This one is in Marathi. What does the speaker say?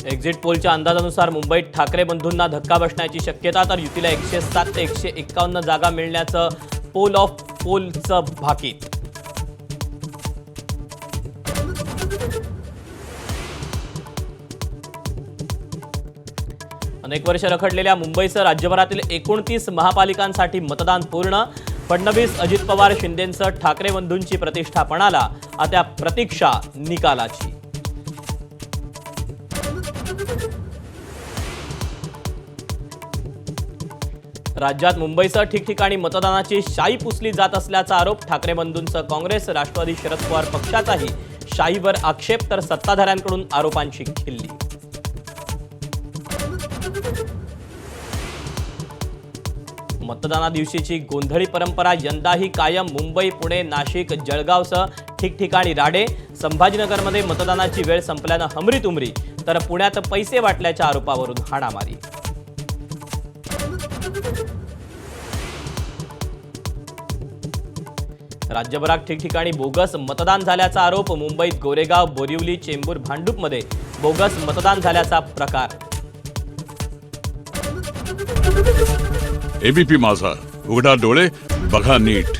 एक्झिट पोलच्या अंदाजानुसार मुंबईत ठाकरे बंधूंना धक्का बसण्याची शक्यता, तर युतीला 107 ते 151 जागा मिळण्याचं पोल ऑफ पोलचं भाकीत. अनेक वर्ष रखडलेल्या मुंबईसह राज्यभरातील 29 महापालिकांसाठी मतदान पूर्ण. फडणवीस, अजित पवार, शिंदेंसह ठाकरे बंधूंची प्रतिष्ठा पणाला. आता प्रतीक्षा निकालाची. राज्यात मुंबईसह ठिकठिकाणी मतदानाची शाई पुसली जात असल्याचा आरोप. ठाकरे बंधूंसह काँग्रेस, राष्ट्रवादी, शरद पवार पक्षाचाही शाईवर आक्षेप, तर सत्ताधाऱ्यांकडून आरोपांची खिल्ली. मतदाना दिवशीची गोंधळी परंपरा यंदाही कायम. मुंबई, पुणे, नाशिक, जळगावसह ठिकठिकाणी राडे. संभाजीनगरमध्ये मतदानाची वेळ संपल्यानं हमरीतुमरी, तर पुण्यात पैसे वाटल्याच्या आरोपावरून हाणामारी. राज्यभरात ठिकठिकाणी बोगस मतदान झाल्याचा आरोप. मुंबईत गोरेगाव, बोरिवली, चेंबूर, भांडूपमध्ये बोगस मतदान झाल्याचा प्रकार. एबीपी माझा, उघडा डोळे बघा नीट.